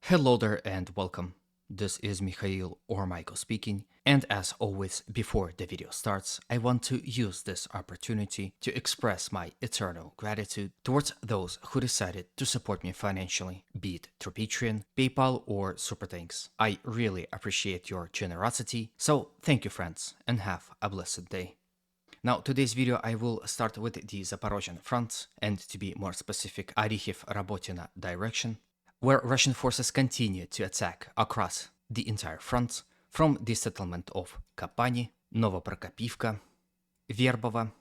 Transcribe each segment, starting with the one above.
Hello there and welcome. This is Mikhail or Michael speaking, and as always, before the video starts, I want to use this opportunity to express my eternal gratitude towards those who decided to support me financially, be it through Patreon, PayPal, or Super Thanks. I really appreciate your generosity, so thank you friends, and have a blessed day. Now, today's video I will start with the Zaporozhian front, and to be more specific, Orikhiv-Rabotina direction, where Russian forces continue to attack across the entire front, from the settlement of Kapani, Novoprokopivka, Verbova,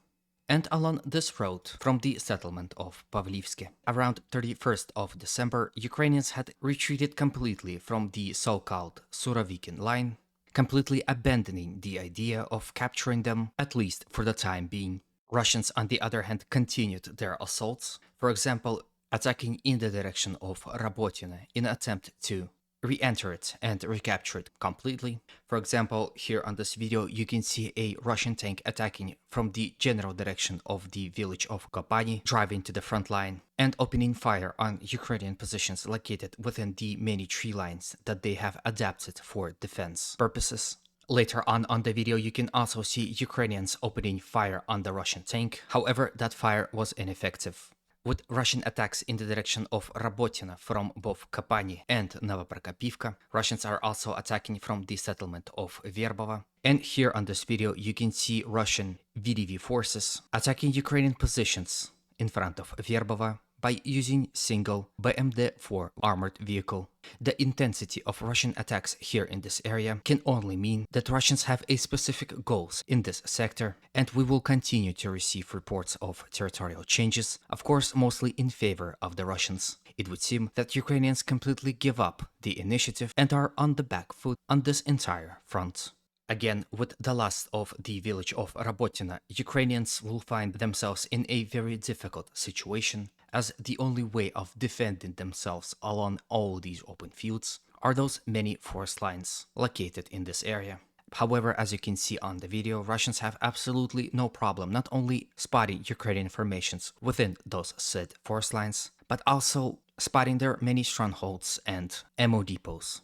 and along this road from the settlement of Pavlivske. Around 31st of December, Ukrainians had retreated completely from the so-called Surovikin line, completely abandoning the idea of capturing them, at least for the time being. Russians, on the other hand, continued their assaults, for example, attacking in the direction of Rabotina in an attempt to re-enter it and recapture it completely. For example, here on this video you can see a Russian tank attacking from the general direction of the village of Kopani, driving to the front line and opening fire on Ukrainian positions located within the many tree lines that they have adapted for defense purposes. Later on the video you can also see Ukrainians opening fire on the Russian tank, however that fire was ineffective. With Russian attacks in the direction of Rabotina from both Kapani and Novoprokopivka, Russians are also attacking from the settlement of Verbova. And here on this video you can see Russian VDV forces attacking Ukrainian positions in front of Verbova by using single BMD-4 armored vehicle. The intensity of Russian attacks here in this area can only mean that Russians have a specific goals in this sector, and we will continue to receive reports of territorial changes, of course mostly in favor of the Russians. It would seem that Ukrainians completely give up the initiative and are on the back foot on this entire front. Again, with the loss of the village of Rabotina, Ukrainians will find themselves in a very difficult situation, as the only way of defending themselves along all these open fields are those many forest lines located in this area. However, as you can see on the video, Russians have absolutely no problem not only spotting Ukrainian formations within those said forest lines, but also spotting their many strongholds and ammo depots.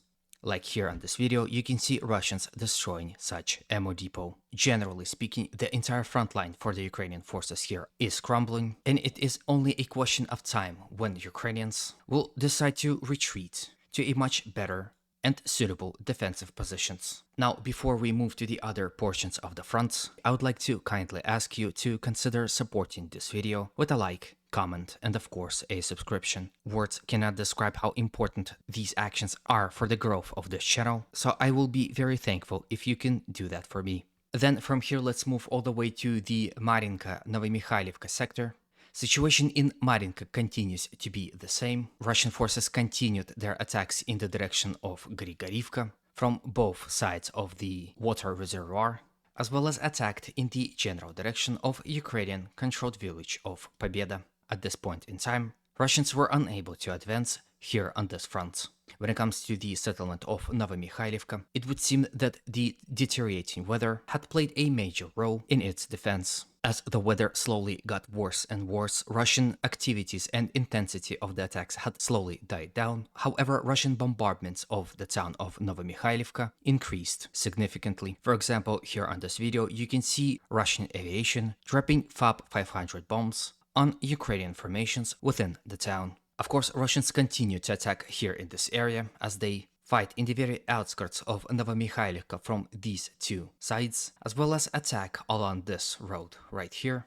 Like here on this video, you can see Russians destroying such ammo depot. Generally speaking, the entire front line for the Ukrainian forces here is crumbling, and it is only a question of time when Ukrainians will decide to retreat to a much better and suitable defensive positions. Now, before we move to the other portions of the front, I would like to kindly ask you to consider supporting this video with a like, comment, and of course a subscription. Words cannot describe how important these actions are for the growth of this channel, so I will be very thankful if you can do that for me. Then from here let's move all the way to the Marinka-Novomikhailivka sector. Situation in Marinka continues to be the same. Russian forces continued their attacks in the direction of Grigorivka from both sides of the water reservoir, as well as attacked in the general direction of Ukrainian-controlled village of Pobeda. At this point in time, Russians were unable to advance here on this front. When it comes to the settlement of Novomikhailivka, it would seem that the deteriorating weather had played a major role in its defense. As the weather slowly got worse and worse, Russian activities and intensity of the attacks had slowly died down. However, Russian bombardments of the town of Novomikhailivka increased significantly. For example, here on this video, you can see Russian aviation dropping FAB-500 bombs on Ukrainian formations within the town. Of course, Russians continue to attack here in this area as they fight in the very outskirts of Novomikhailivka from these two sides, as well as attack along this road right here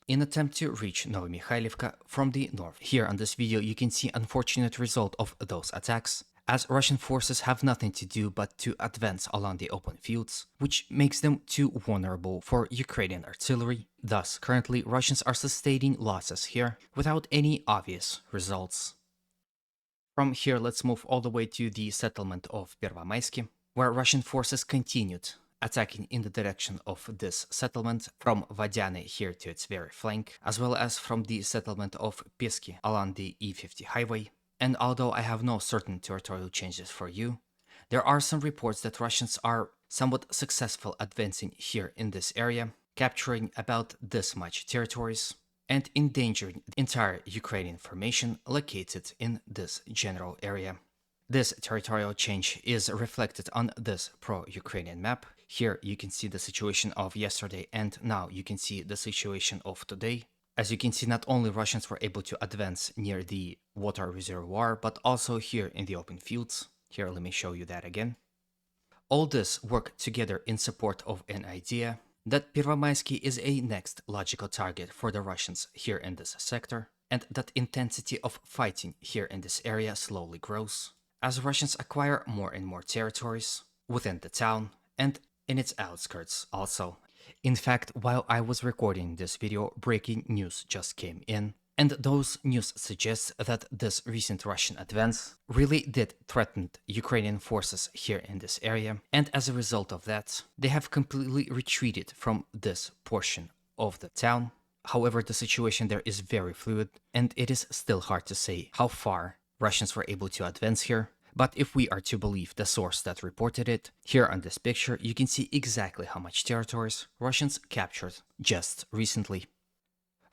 in attempt to reach Novomikhailivka from the north. Here on this video you can see unfortunate result of those attacks, as Russian forces have nothing to do but to advance along the open fields, which makes them too vulnerable for Ukrainian artillery. Thus, currently Russians are sustaining losses here without any obvious results. From here let's move all the way to the settlement of Pervomaiske, where Russian forces continued attacking in the direction of this settlement from Vadiane here to its very flank, as well as from the settlement of Peski along the E50 highway. And although I have no certain territorial changes for you, there are some reports that Russians are somewhat successful advancing here in this area, capturing about this much territories, and endangering the entire Ukrainian formation located in this general area. This territorial change is reflected on this pro-Ukrainian map. Here you can see the situation of yesterday, and now you can see the situation of today. As you can see, not only Russians were able to advance near the water reservoir, but also here in the open fields. Here, let me show you that again. All this worked together in support of an idea that Pervomaiske is a next logical target for the Russians here in this sector, and that intensity of fighting here in this area slowly grows as Russians acquire more and more territories within the town and in its outskirts also. In fact, while I was recording this video, breaking news just came in, and those news suggest that this recent Russian advance really did threaten Ukrainian forces here in this area, and as a result of that, they have completely retreated from this portion of the town. However, the situation there is very fluid, and it is still hard to say how far Russians were able to advance here. But if we are to believe the source that reported it, here on this picture you can see exactly how much territories Russians captured just recently.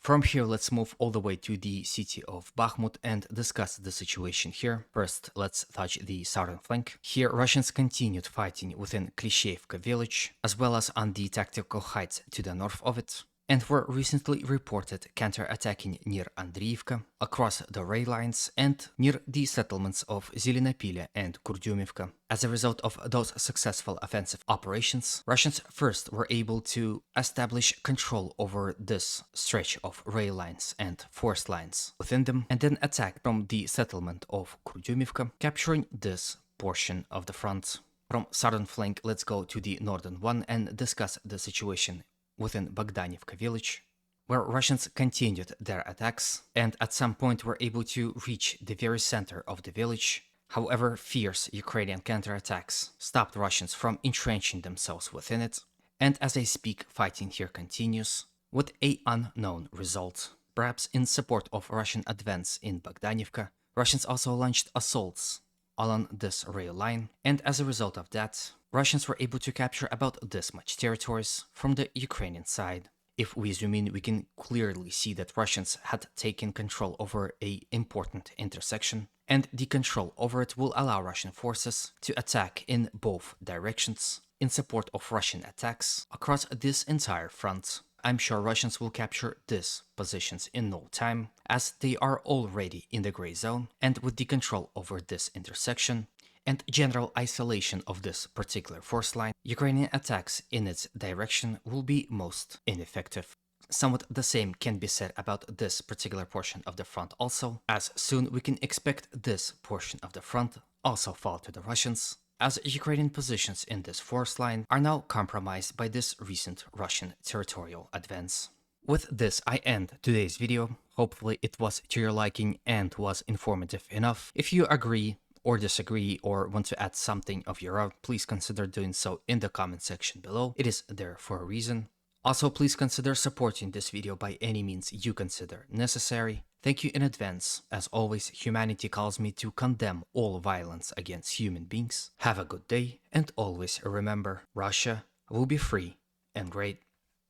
From here, let's move all the way to the city of Bakhmut and discuss the situation here. First, let's touch the southern flank. Here, Russians continued fighting within Klishevka village, as well as on the tactical heights to the north of it, and were recently reported counter-attacking near Andriivka, across the rail lines, and near the settlements of Zelenopilye and Kurdyumivka. As a result of those successful offensive operations, Russians first were able to establish control over this stretch of rail lines and force lines within them, and then attack from the settlement of Kurdyumivka, capturing this portion of the front. From southern flank, let's go to the northern one and discuss the situation within Bogdanivka village, where Russians continued their attacks and at some point were able to reach the very center of the village. However, fierce Ukrainian counterattacks stopped Russians from entrenching themselves within it, and as I speak, fighting here continues, with an unknown result. Perhaps in support of Russian advance in Bogdanivka, Russians also launched assaults along this rail line, and as a result of that, Russians were able to capture about this much territories from the Ukrainian side. If we zoom in, we can clearly see that Russians had taken control over an important intersection, and the control over it will allow Russian forces to attack in both directions in support of Russian attacks across this entire front. I'm sure Russians will capture these positions in no time, as they are already in the gray zone, and with the control over this intersection and general isolation of this particular force line, Ukrainian attacks in its direction will be most ineffective. Somewhat the same can be said about this particular portion of the front also, as soon we can expect this portion of the front also fall to the Russians, as Ukrainian positions in this force line are now compromised by this recent Russian territorial advance. With this, I end today's video. Hopefully it was to your liking and was informative enough. If you agree or disagree or want to add something of your own, please consider doing so in the comment section below. It is there for a reason. Also, please consider supporting this video by any means you consider necessary. Thank you in advance. As always, humanity calls me to condemn all violence against human beings. Have a good day, and always remember, Russia will be free and great.